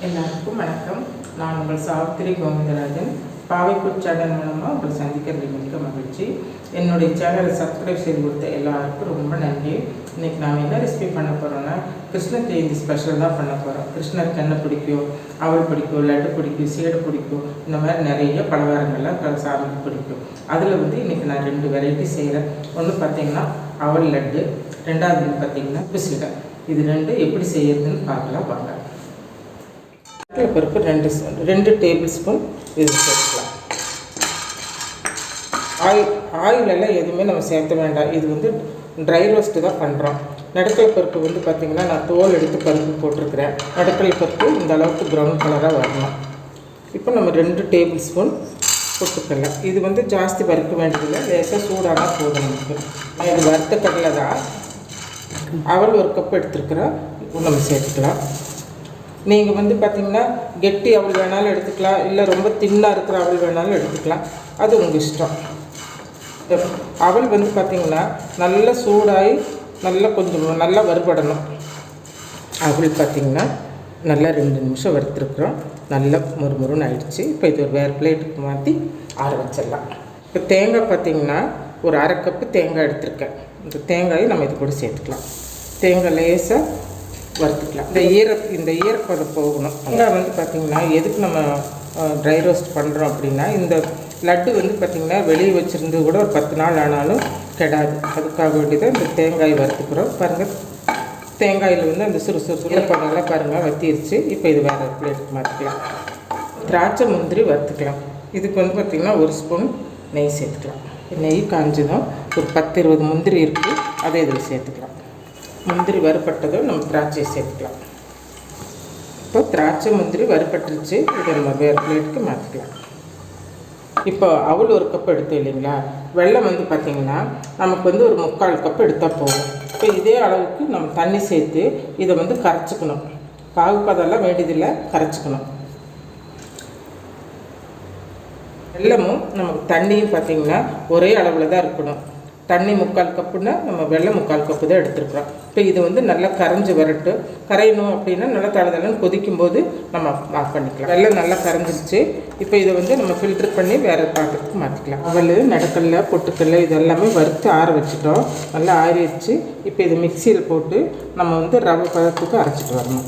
எல்லாருக்கும் வணக்கம். நான் உங்கள் சாவித்திரி கோவிந்தராஜன். பாவைக்குட் சேனல் மூலமாக உங்களை சந்திக்கிறது மிக்க மகிழ்ச்சி. என்னுடைய சேனலை சப்ஸ்கிரைப் செய்து கொடுத்த எல்லாருக்கும் ரொம்ப நன்றி. இன்றைக்கி நான் என்ன ரெசிபி பண்ண போகிறோன்னா, கிருஷ்ண ஜெயந்தி ஸ்பெஷல் தான் பண்ண போகிறோம். கிருஷ்ணருக்கு என்ன பிடிக்கும், அவள் பிடிக்கும், லட்டு பிடிக்கும், சீடை பிடிக்கும், இந்த மாதிரி நிறைய பலகாரங்கள்லாம் சாமிக்கு பிடிக்கும். அதில் இன்றைக்கி நான் 2 வெரைட்டி செய்கிறேன். ஒன்று பார்த்திங்கன்னா அவல் லட்டு, ரெண்டாவது பார்த்திங்கன்னா சீடை. இது 2 எப்படி செய்யறதுன்னு பார்க்கலாம் வாங்க. பருப்பு 2 டேபிள் ஸ்பூன் இது சேர்த்துக்கலாம். ஆயிலெல்லாம் எதுவுமே நம்ம சேர்த்த வேண்டாம். இது ட்ரை ரோஸ்ட்டு தான் பண்ணுறோம். நடுக்கல் பருப்பு பார்த்திங்கன்னா நான் தோல் எடுத்து பருப்பு போட்டிருக்கிறேன். நடுக்கல் பருப்பு இந்த அளவுக்கு ப்ரௌன் கலராக வரணும். இப்போ நம்ம 2 டேபிள் ஸ்பூன் போட்டுக்கலாம். இது ஜாஸ்தி வறுக்க வேண்டியதில்லை, லேசாக சூடானால் போதும் நமக்கு. இது வறுத்த கடலை தான். அவல் 1 கப் எடுத்துருக்குறோம், நம்ம சேர்த்துக்கலாம். நீங்கள் பார்த்திங்கன்னா கெட்டி அவல் வேணாலும் எடுத்துக்கலாம், இல்லை ரொம்ப தின்னாக இருக்கிற அவல் வேணாலும் எடுத்துக்கலாம். அது உங்கள் இஷ்டம். அவல் பார்த்திங்கன்னா நல்லா சூடாகி நல்லா வறுபடணும். அவல் பார்த்திங்கன்னா நல்லா 2 நிமிஷம் வறுத்துருக்குறோம். நல்லா முறுமுறுன்னு ஆயிடுச்சு. இப்போ இது ஒரு வேறு பிளேட்டுக்கு மாற்றி ஆற வச்சிடலாம். இப்போ தேங்காய் பார்த்திங்கன்னா ஒரு 1/2 கப்பு தேங்காய் எடுத்துருக்கேன். இந்த தேங்காயை நம்ம இது கூட சேர்த்துக்கலாம். தேங்காய் லேசாக வறுத்துக்கலாம். இந்த ஈரப்பதம் போகணும். தேங்காய் பார்த்திங்கன்னா எதுக்கு நம்ம ட்ரை ரோஸ்ட் பண்ணுறோம் அப்படின்னா, இந்த லட்டு பார்த்திங்கன்னா வெளியே வச்சுருந்து கூட ஒரு 10 நாள் ஆனாலும் கெடாது. அதுக்காக வேண்டியதான் இந்த தேங்காய் வறுத்துக்கிறோம். பாருங்கள், தேங்காயில் அந்த சுறுசுறு ஈரப்பதம்லாம் பாருங்கள் வத்திருச்சு. இப்போ இது வேறு பிளேட்டுக்கு மாற்றிக்கலாம். திராட்சை முந்திரி வறுத்துக்கலாம். இதுக்கு பார்த்திங்கன்னா 1 ஸ்பூன் நெய் சேர்த்துக்கலாம். நெய் காஞ்சதும் ஒரு 10-20 முந்திரி இருக்குது, அதை இதில் சேர்த்துக்கலாம். முந்திரி வறுப்பட்டதும் நம்ம திராட்சையை சேர்த்துக்கலாம். இப்போ திராட்சை முந்திரி வறுப்பட்டுருச்சு. இதை நம்ம வேறு பிளேட்டுக்கு மாற்றிக்கலாம். இப்போ அவல் 1 கப் எடுத்தோம் இல்லைங்களா, வெல்லம் பார்த்திங்கன்னா நமக்கு ஒரு 3/4 கப் எடுத்தால் போகும். இப்போ இதே அளவுக்கு நம்ம தண்ணி சேர்த்து இதை கரைச்சிக்கணும். பாகுப்பதெல்லாம் வேண்டியதில்லை, கரைச்சிக்கணும். வெல்லமும் நமக்கு தண்ணியும் பார்த்திங்கன்னா ஒரே அளவில் தான் இருக்கணும். தண்ணி 3/4 கப்புன்னா நம்ம வெல்லம் 3/4 கப்பு தான் எடுத்துருக்குறோம். இப்போ இது நல்லா கரைஞ்சி வரட்டும். கரையணும் அப்படின்னா நல்லா தளதளன்னு கொதிக்கும்போது நம்ம ஆஃப் பண்ணிக்கலாம். வெல்லம் நல்லா கரைஞ்சிருச்சு. இப்போ இதை நம்ம ஃபில்டர் பண்ணி வேறு பாத்திரத்துக்கு மாற்றிக்கலாம். அவல், நடக்கல்ல, பொட்டுக்கல்ல இது எல்லாமே வறுத்து ஆற வச்சுட்டோம். நல்லா ஆறிடுச்சு. இப்போ இது மிக்சியில் போட்டு நம்ம ரவை பதத்துக்கு அரைச்சிட்டு வரணும்.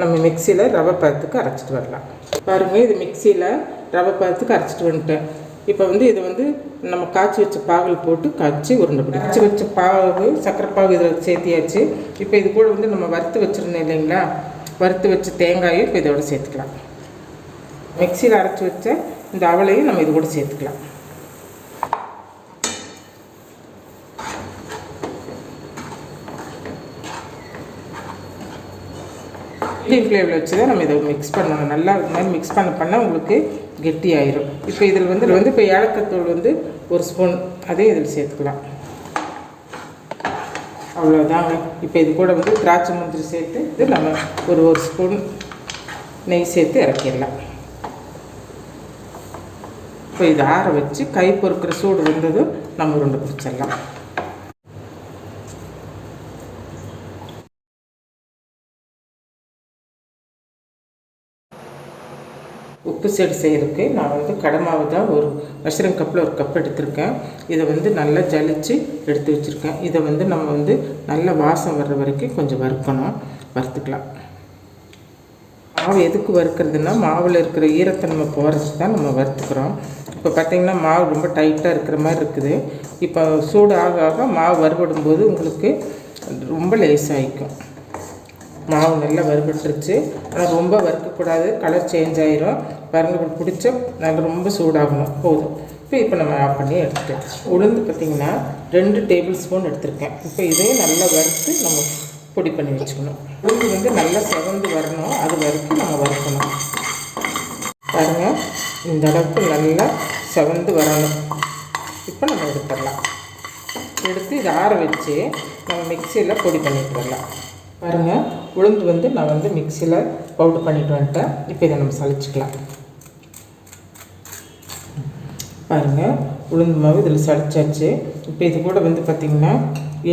நம்ம மிக்சியில் ரவை பதத்துக்கு அரைச்சிட்டு வரலாம். பாருங்கள், இது மிக்சியில் ரவை பதத்துக்கு அரைச்சிட்டு வந்துட்டேன். இப்போ இதை நம்ம காய்ச்சி வச்ச பாகில் போட்டு காய்ச்சி உருண்டை பிடி. காய்ச்சி வச்ச பாகு, சர்க்கரை பாகு இதில் சேர்த்தியாச்சு. இப்போ இது கூட நம்ம வறுத்து வச்சுருந்தோம் இல்லைங்களா, வறுத்து வச்ச தேங்காயும் இப்போ இதோட சேர்த்துக்கலாம். மிக்சியில் அரைச்சி வச்ச இந்த அவலையும் நம்ம இது கூட சேர்த்துக்கலாம். மீடியம் ஃப்ளேமில் வச்சு தான் நம்ம இதை மிக்ஸ் பண்ணணும். நல்லா இது மாதிரி மிக்ஸ் பண்ண உங்களுக்கு கெட்டி ஆயிரும். இப்போ இதில் இப்போ ஏலக்காய்த்தூள் 1 ஸ்பூன் அதே இதில் சேர்த்துக்கலாம். அவ்வளோதாங்க. இப்போ இது கூட திராட்சை முந்திரி சேர்த்து இது நம்ம ஒரு ஸ்பூன் நெய் சேர்த்து இறக்கிடலாம். இப்போ இதை ஆற வச்சு கை பொறுக்கிற சூடு வந்ததும் நம்ம உருண்டை பிடிச்சிடலாம். உப்பு சீடை செய்கிறதுக்கு நான் கடை மாவு தான் ஒரு மெஷரிங் கப்பில் 1 கப் எடுத்திருக்கேன். இதை நல்லா ஜலிச்சு எடுத்து வச்சுருக்கேன். இதை நம்ம நல்ல வாசம் வர்ற வரைக்கும் கொஞ்சம் வறுத்துக்கலாம். மாவு எதுக்கு வறுக்கிறதுனா, மாவில் இருக்கிற ஈரத்தன்மை போகிறதுக்கு தான் நம்ம வறுத்துக்கிறோம். இப்போ பார்த்திங்கன்னா மாவு ரொம்ப டைட்டாக இருக்கிற மாதிரி இருக்குது. இப்போ சூடு ஆக ஆக மாவு வறுபடும்போது உங்களுக்கு ரொம்ப லேசாகிக்கும். மாவு நல்லா வறுபட்டுருச்சு. ஆனால் ரொம்ப வறுக்கக்கூடாது, கலர் சேஞ்ச் ஆகிரும். பாருங்கள், பிடிச்ச நல்லா ரொம்ப சூடாகணும் போதும். இப்போ நம்ம ஆஃப் பண்ணி எடுத்துட்டேன். உளுந்து பார்த்திங்கன்னா 2 டேபிள் ஸ்பூன் எடுத்திருக்கேன். இப்போ இதையும் நல்லா வறுத்து நம்ம பொடி பண்ணி வச்சுக்கணும். உளுந்து நல்லா செவந்து வரணும், அது வரைக்கும் நம்ம வறுக்கணும். பாருங்கள், இந்த அளவுக்கு நல்லா செவந்து வரணும். இப்போ நம்ம எடுத்துடலாம். எடுத்து இதை ஆற வச்சு நம்ம மிக்சியில் பொடி பண்ணிட்டு வரலாம். பாருங்கள், உளுந்து நான் மிக்சியில் பவுடர் பண்ணிட்டு வந்துட்டேன். இப்போ இதை நம்ம சளிச்சிக்கலாம். பாருங்கள், உளுந்து மாவு இதில் சளிச்சாச்சு. இப்போ இது கூட பார்த்திங்கன்னா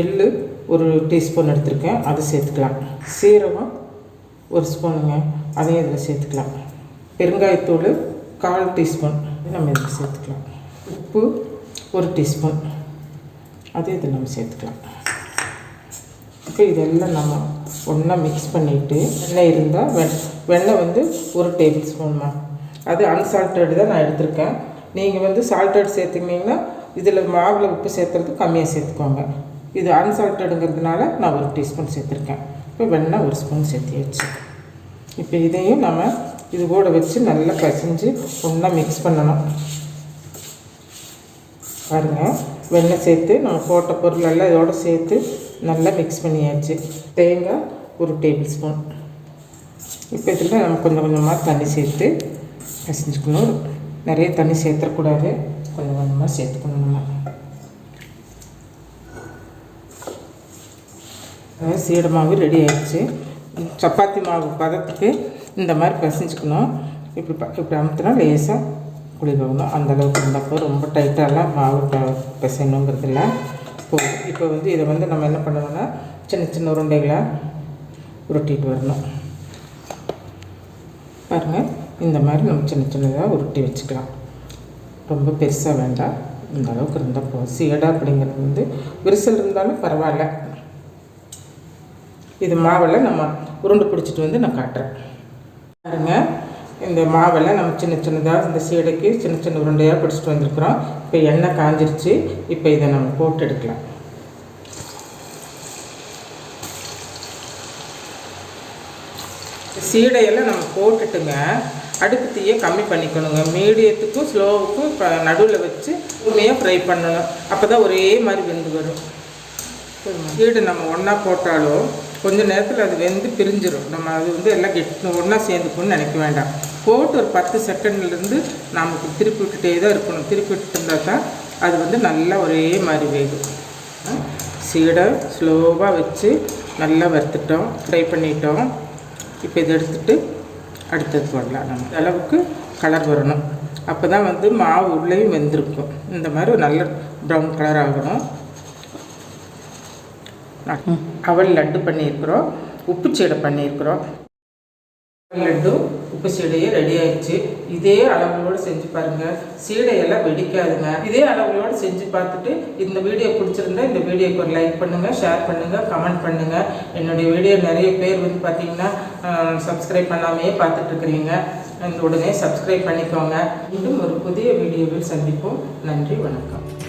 எள்ளு 1 டீஸ்பூன் எடுத்திருக்கேன், அதை சேர்த்துக்கலாம். சீரகம் 1 ஸ்பூனுங்க, அதையும் இதில் சேர்த்துக்கலாம். பெருங்காயத்தூள் 1/4 டீஸ்பூன் நம்ம இதில் சேர்த்துக்கலாம். உப்பு 1 டீஸ்பூன், அதையும் இதில் நம்ம சேர்த்துக்கலாம். இப்போ இதெல்லாம் நம்ம ஒன்றா மிக்ஸ் பண்ணிவிட்டு, எண்ணெய் இருந்தால் வெண்ணெய் வந்து 1 டேபிள் ஸ்பூன்மா. அது அன்சால்ட்டட் தான் நான் எடுத்திருக்கேன். நீங்கள் வந்து சால்ட்டட் சேர்த்துக்கிட்டிங்கன்னா இதில் மாவில் உப்பு சேர்த்துறது கம்மியாக சேர்த்துக்கோங்க. இது அன்சால்ட்டடுங்கிறதுனால நான் 1 டீஸ்பூன் சேர்த்துருக்கேன். இப்போ வெண்ணெய் 1 ஸ்பூன் சேர்த்தியாச்சு. இப்போ இதையும் நம்ம இது கூட வச்சு நல்லா பிசைஞ்சு ஒன்றா மிக்ஸ் பண்ணணும். பாருங்கள், வெண்ணெய் சேர்த்து நம்ம போட்ட பொருளெல்லாம் இதோடு சேர்த்து நல்லா மிக்ஸ் பண்ணியாச்சு. தேங்காய் 1 டேபிள் ஸ்பூன். இப்போ இதில் நம்ம கொஞ்சம் கொஞ்சமாக தண்ணி சேர்த்து பிசைஞ்சுக்கணும். நிறைய தண்ணி சேர்த்துக்கூடாது, கொஞ்சம் கொஞ்சமாக சேர்த்துக்கணும். நம்ம சீடை மாவு ரெடி ஆகிடுச்சு. சப்பாத்தி மாவு பதத்துக்கு இந்த மாதிரி பிசைஞ்சுக்கணும். இப்படி அமுத்தினா லேசாக குளிர்வணும். அந்தளவுக்கு இருந்தப்போ ரொம்ப டைட்டாலாம் மாவு பிசையணுங்கிறதுல போதும். இப்போ வந்து இதை வந்து நம்ம என்ன பண்ணணும்னா சின்ன சின்ன உருண்டைகளாக உருட்டிட்டு வரணும். பாருங்கள், இந்த மாதிரி நம்ம சின்ன சின்னதாக உருட்டி வச்சுக்கலாம். ரொம்ப பெருசாக வேண்டாம், இந்த அளவுக்கு இருந்தால் போதும். சீடை அப்படிங்கிறது வந்து விரிசல் இருந்தாலும் பரவாயில்ல. இது மாவில் நம்ம உருண்டை பிடிச்சிட்டு வந்து நான் காட்டுறேன். பாருங்கள், இந்த மாவெல்லாம் நம்ம சின்ன சின்னதாக இந்த சீடைக்கு சின்ன சின்ன உருண்டையாக பிடிச்சிட்டு வந்துருக்குறோம். இப்போ எண்ணெய் காஞ்சிருச்சு. இப்போ இதை நம்ம போட்டு எடுக்கலாம். சீடையெல்லாம் நம்ம போட்டுட்டுங்க அடுப்பு தீயை கம்மி பண்ணிக்கணுங்க. மீடியத்துக்கும் ஸ்லோவுக்கும் இப்போ நடுவில் வச்சு உண்மையாக ஃப்ரை பண்ணணும். அப்போ தான் ஒரே மாதிரி வெந்து வரும். சீடை நம்ம ஒன்றா போட்டாலும் கொஞ்சம் நேரத்தில் அது வெந்து பிரிஞ்சிடும். நம்ம அது வந்து எல்லாம் ஒன்றா சேர்ந்துக்கணும்னு நினைக்க வேண்டாம். போட்டு ஒரு 10 செகண்ட்லேருந்து நமக்கு திருப்பி விட்டுட்டே தான் இருக்கணும். திருப்பி விட்டுட்டு இருந்தால் தான் அது வந்து நல்லா ஒரே மாதிரி வேகும். சீடை ஸ்லோவாக வச்சு நல்லா வறுத்துட்டோம், ஃப்ரை பண்ணிட்டோம். இப்போ இதை எடுத்துகிட்டு அடுத்தது போடலாம். நம்ம அளவுக்கு கலர் வரணும். அப்போ தான் வந்து மாவு உள்ளேயும் வெந்திருக்கும். இந்த மாதிரி ஒரு நல்ல ப்ரௌன் கலர் ஆகணும். அவல் லட்டு பண்ணியிருக்கிறோம், உப்பு சீடை பண்ணியிருக்கிறோம். லட்டு உப்பு சீடையே ரெடி ஆயிடுச்சு. இதே அளவுகளோடு செஞ்சு பாருங்கள், சீடையெல்லாம் வெடிக்காதுங்க. இதே அளவுகளோடு செஞ்சு பார்த்துட்டு இந்த வீடியோ பிடிச்சிருந்தா இந்த வீடியோக்கு ஒரு லைக் பண்ணுங்கள், ஷேர் பண்ணுங்கள், கமெண்ட் பண்ணுங்கள். என்னுடைய வீடியோ நிறைய பேர் வந்து பார்த்திங்கன்னா சப்ஸ்கிரைப் பண்ணாமையே பார்த்துட்ருக்குறீங்க. உடனே சப்ஸ்கிரைப் பண்ணிக்கோங்க. இன்னும் ஒரு புதிய வீடியோவில் சந்திப்போம். நன்றி, வணக்கம்.